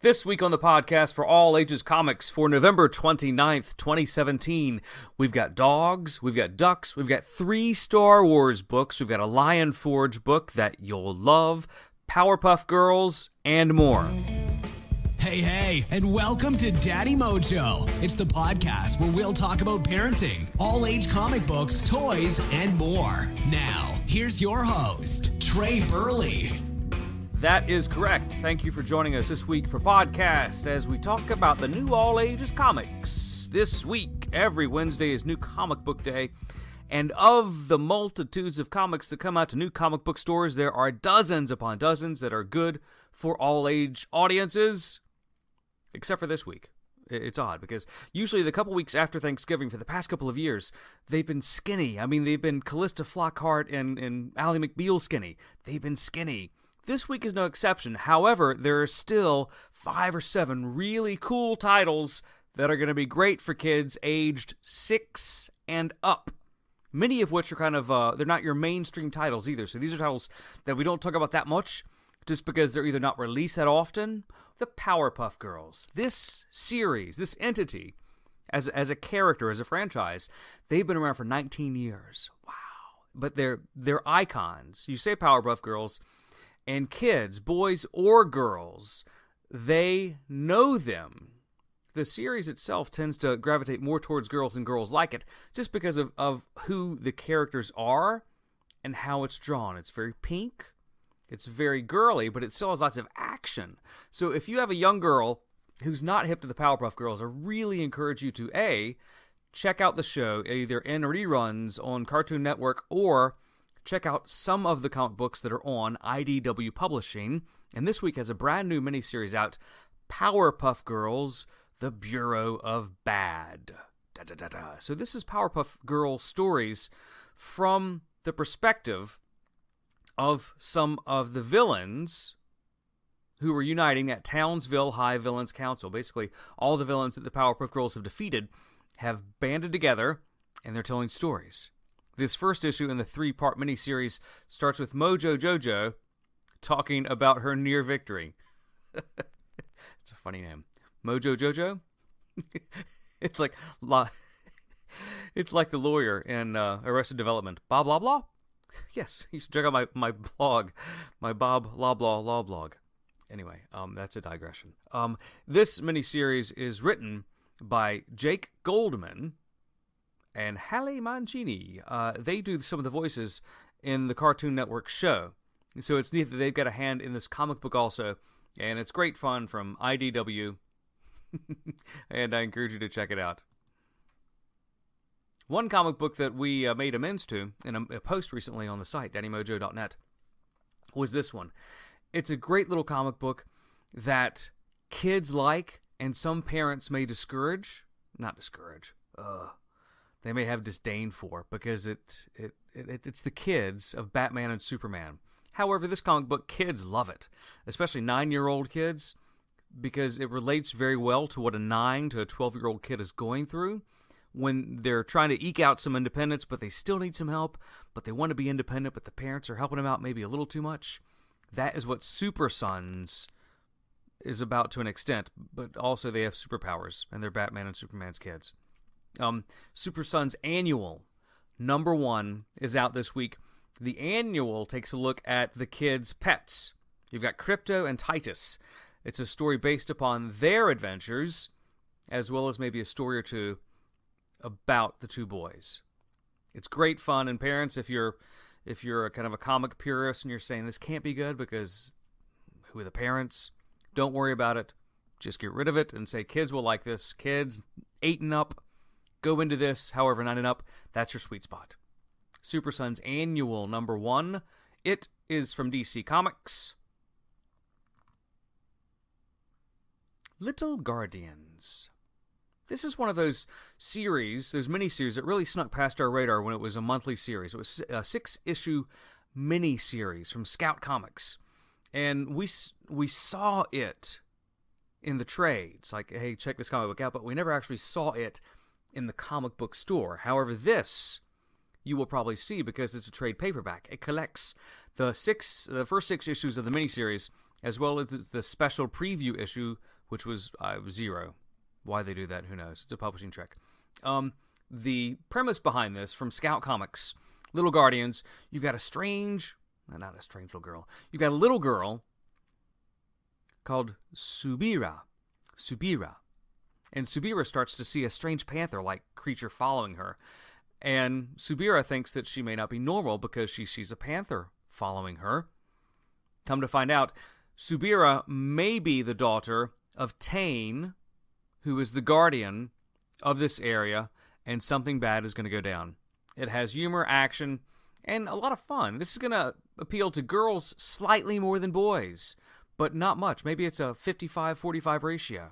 This week on the podcast for All Ages Comics for November 29th, 2017, we've got dogs, we've got ducks, we've got 3 Star Wars books, we've got a Lion Forge book that you'll love, Powerpuff Girls, and more. Hey, and welcome to Daddy Mojo. It's the podcast where we'll talk about parenting, all-age comic books, toys, and more. Now, here's your host, Trey Burley. That is correct. Thank you for joining us this week for podcast as we talk about the new All Ages Comics. This week, every Wednesday is New Comic Book Day, and of the multitudes of comics that come out to new comic book stores, there are dozens upon dozens that are good for all-age audiences, except for this week. It's odd, because usually the couple weeks after Thanksgiving for the past couple of years, they've been skinny. I mean, they've been Callista Flockhart and Ally McBeal skinny. They've been skinny. This week is no exception. However, there are still 5 or 7 really cool titles that are going to be great for kids aged 6 and up. Many of which are kind of, they're not your mainstream titles either. So these are titles that we don't talk about that much just because they're either not released that often. The Powerpuff Girls. This series, this entity, as a character, as a franchise, they've been around for 19 years. Wow. But they're icons. You say Powerpuff Girls, and kids, boys or girls, they know them. The series itself tends to gravitate more towards girls and girls like it, just because of who the characters are and how it's drawn. It's very pink, it's very girly, but it still has lots of action. So if you have a young girl who's not hip to the Powerpuff Girls, I really encourage you to, A, check out the show, either in reruns on Cartoon Network or check out some of the comic books that are on IDW Publishing. And this week has a brand new miniseries out, Powerpuff Girls, The Bureau of Bad. So this is Powerpuff Girl stories from the perspective of some of the villains who were uniting at Townsville High Villains Council. Basically, all the villains that the Powerpuff Girls have defeated have banded together, and they're telling stories. This first issue in the 3-part miniseries starts with Mojo Jojo talking about her near victory. It's a funny name. Mojo Jojo? It's like the lawyer in Arrested Development. Bob Blah Blah? Yes, you should check out my blog, my Bob Blah Blah Law blog. Anyway, that's a digression. This miniseries is written by Jake Goldman and Halle Mancini. They do some of the voices in the Cartoon Network show. So it's neat that they've got a hand in this comic book also. And it's great fun from IDW. And I encourage you to check it out. One comic book that we made amends to in a post recently on the site, daddymojo.net, was this one. It's a great little comic book that kids like and some parents may they may have disdain for, because it's the kids of Batman and Superman. However, this comic book, kids love it, especially 9-year-old kids, because it relates very well to what a 9 to a 12-year-old kid is going through when they're trying to eke out some independence, but they still need some help, but they want to be independent, but the parents are helping them out maybe a little too much. That is what Super Sons is about to an extent, but also they have superpowers, and they're Batman and Superman's kids. Super Sons Annual #1 is out this week. The annual takes a look at the kids' pets. You've got Crypto and Titus. It's a story based upon their adventures, as well as maybe a story or two about the 2 boys. It's great fun, and parents, if you're a kind of a comic purist and you're saying this can't be good because who are the parents, don't worry about it. Just get rid of it and say kids will like this. Kids 8 and up, go into this. However, 9 and up, that's your sweet spot. Super Sons Annual #1. It is from DC Comics. Little Guardians. This is one of those series, those miniseries that really snuck past our radar when it was a monthly series. It was a 6-issue miniseries from Scout Comics. And we saw it in the trades. Like, hey, check this comic book out. But we never actually saw it in the comic book store. However, this you will probably see because it's a trade paperback. It collects the first 6 issues of the miniseries as well as the special preview issue, which was 0. Why they do that, who knows? It's a publishing trick. The premise behind this, from Scout Comics, Little Guardians, you've got not a strange little girl. You've got a little girl called Subira. And Subira starts to see a strange panther-like creature following her. And Subira thinks that she may not be normal because she sees a panther following her. Come to find out, Subira may be the daughter of Tane, who is the guardian of this area, and something bad is going to go down. It has humor, action, and a lot of fun. This is going to appeal to girls slightly more than boys, but not much. Maybe it's a 55-45 ratio.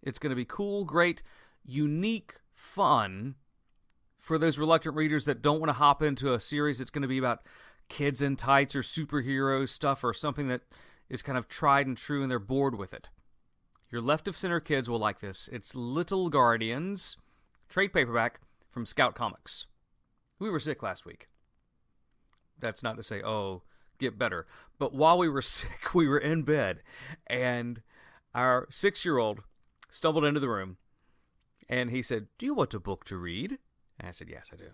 It's going to be cool, great, unique fun for those reluctant readers that don't want to hop into a series that's going to be about kids in tights or superhero stuff or something that is kind of tried and true and they're bored with it. Your left-of-center kids will like this. It's Little Guardians, trade paperback from Scout Comics. We were sick last week. That's not to say, oh, get better. But while we were sick, we were in bed, and our 6-year-old stumbled into the room, and he said, "Do you want a book to read?" And I said, "Yes, I do."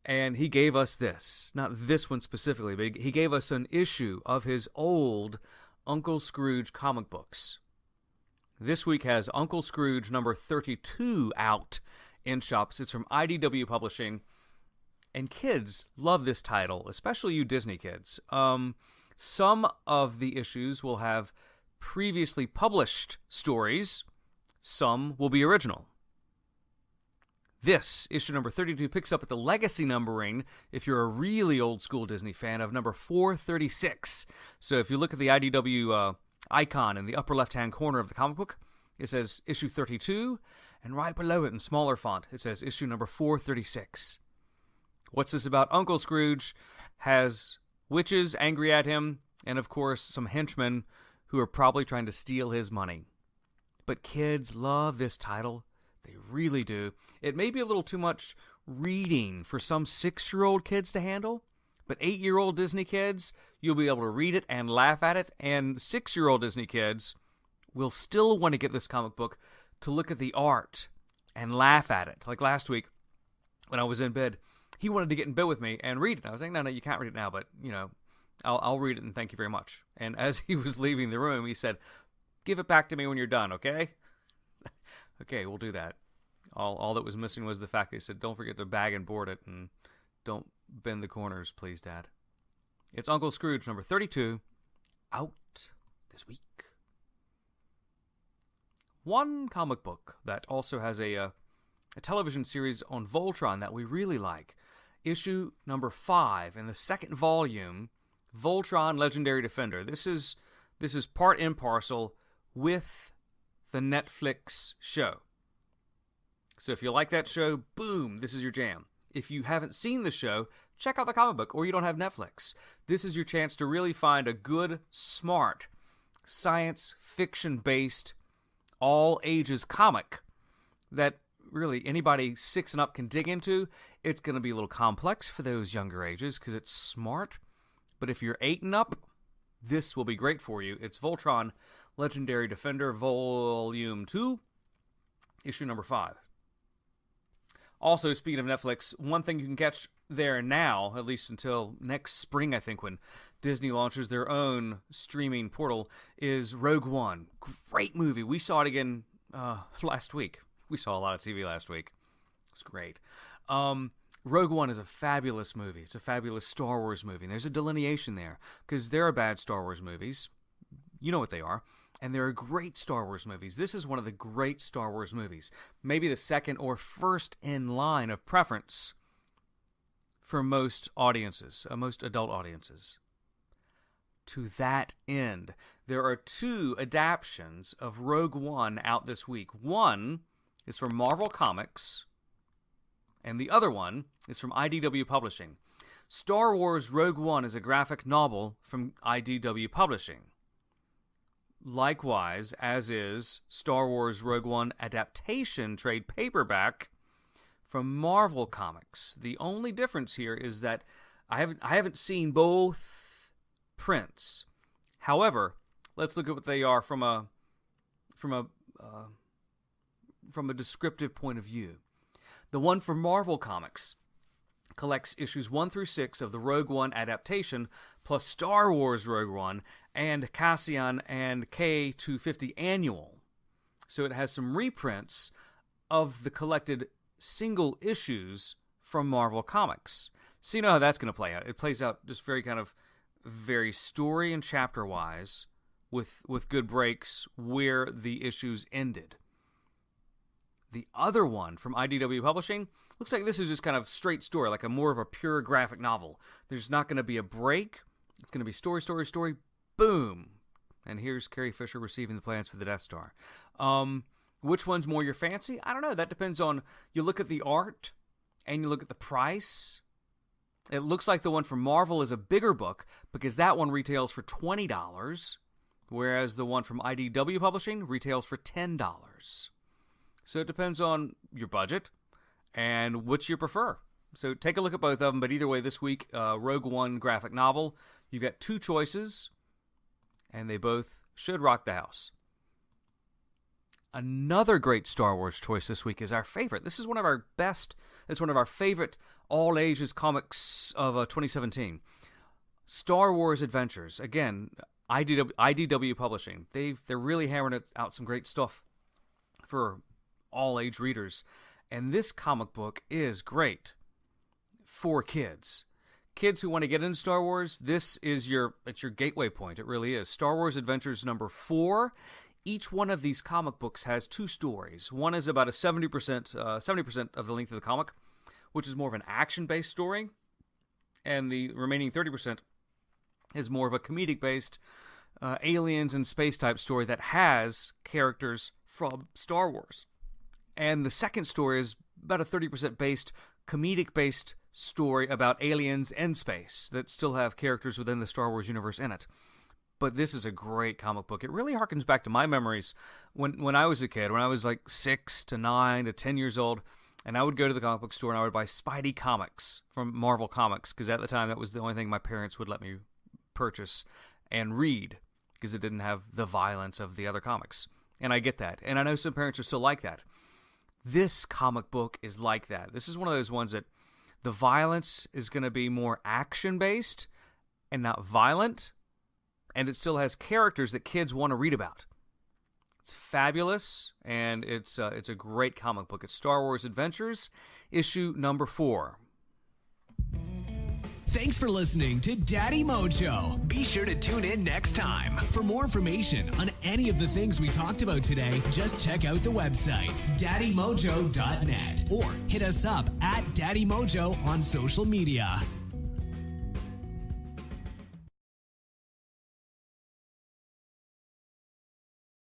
And he gave us this. Not this one specifically, but he gave us an issue of his old Uncle Scrooge comic books. This week has Uncle Scrooge number 32 out in shops. It's from IDW Publishing. And kids love this title, especially you Disney kids. Some of the issues will have previously published stories. Some will be original. This, issue number 32, picks up at the legacy numbering, if you're a really old school Disney fan, of number 436. So if you look at the IDW icon in the upper left-hand corner of the comic book, it says issue 32, and right below it in smaller font, it says issue number 436. What's this about? Uncle Scrooge has witches angry at him, and of course some henchmen who are probably trying to steal his money. But kids love this title. They really do. It may be a little too much reading for some 6-year-old kids to handle, but 8-year-old Disney kids, you'll be able to read it and laugh at it, and 6-year-old Disney kids will still want to get this comic book to look at the art and laugh at it. Like last week, when I was in bed, he wanted to get in bed with me and read it. I was like, no, you can't read it now, but, I'll read it and thank you very much. And as he was leaving the room, he said, "Give it back to me when you're done, okay?" Okay, we'll do that. All that was missing was the fact that he said, "Don't forget to bag and board it, and don't bend the corners, please, Dad." It's Uncle Scrooge, number 32, out this week. One comic book that also has a television series on Voltron that we really like. Issue number 5 in the second volume, Voltron Legendary Defender. This is part and parcel with the Netflix show. So if you like that show, boom, this is your jam. If you haven't seen the show, check out the comic book, or you don't have Netflix. This is your chance to really find a good, smart, science fiction-based, all-ages comic that really anybody 6 and up can dig into. It's going to be a little complex for those younger ages because it's smart. But if you're 8 and up, this will be great for you. It's Voltron Legendary Defender, Volume 2, issue number 5. Also, speaking of Netflix, one thing you can catch there now, at least until next spring, I think, when Disney launches their own streaming portal, is Rogue One. Great movie. We saw it again last week. We saw a lot of TV last week. It's great. Rogue One is a fabulous movie. It's a fabulous Star Wars movie. And there's a delineation there, because there are bad Star Wars movies. You know what they are. And there are great Star Wars movies. This is one of the great Star Wars movies. Maybe the second or first in line of preference for most audiences, most adult audiences. To that end, there are 2 adaptions of Rogue One out this week. One is from Marvel Comics, and the other one is from IDW Publishing. Star Wars Rogue One is a graphic novel from IDW Publishing. Likewise, as is Star Wars Rogue One adaptation trade paperback from Marvel Comics. The only difference here is that I haven't seen both prints. However, let's look at what they are from a descriptive point of view. The one for Marvel Comics collects issues 1 through 6 of the Rogue One adaptation, plus Star Wars Rogue One and Cassian and K250 annual. So it has some reprints of the collected single issues from Marvel Comics. So you know how that's going to play out. It plays out just very story and chapter-wise, with good breaks where the issues ended. The other one from IDW Publishing looks like this is just kind of straight story, like more of a pure graphic novel. There's not going to be a break. It's going to be story, boom. And here's Carrie Fisher receiving the plans for the Death Star. Which one's more your fancy? I don't know. That depends on, you look at the art and you look at the price. It looks like the one from Marvel is a bigger book because that one retails for $20, whereas the one from IDW Publishing retails for $10. So it depends on your budget and which you prefer. So take a look at both of them, but either way, this week, Rogue One graphic novel, you've got two choices, and they both should rock the house. Another great Star Wars choice this week is our favorite. This is one of our best, it's one of our favorite all-ages comics of 2017. Star Wars Adventures. Again, IDW Publishing. They're really hammering out some great stuff for all-age readers. And this comic book is great for kids. Kids who want to get into Star Wars, this is your gateway point. It really is. Star Wars Adventures number 4. Each one of these comic books has two stories. One is about a 70% of the length of the comic, which is more of an action-based story. And the remaining 30% is more of a comedic-based aliens and space-type story that has characters from Star Wars. And the second story is about a 30% based, comedic-based story about aliens and space that still have characters within the Star Wars universe in it. But this is a great comic book. It really harkens back to my memories when I was a kid, when I was like 6 to 9 to 10 years old, and I would go to the comic book store and I would buy Spidey comics from Marvel Comics, because at the time that was the only thing my parents would let me purchase and read, because it didn't have the violence of the other comics. And I get that. And I know some parents are still like that. This comic book is like that. This is one of those ones that the violence is going to be more action-based and not violent, and it still has characters that kids want to read about. It's fabulous, and it's a great comic book. It's Star Wars Adventures, issue number 4. Thanks for listening to Daddy Mojo. Be sure to tune in next time. For more information on any of the things we talked about today, just check out the website, daddymojo.net, or hit us up at Daddy Mojo on social media.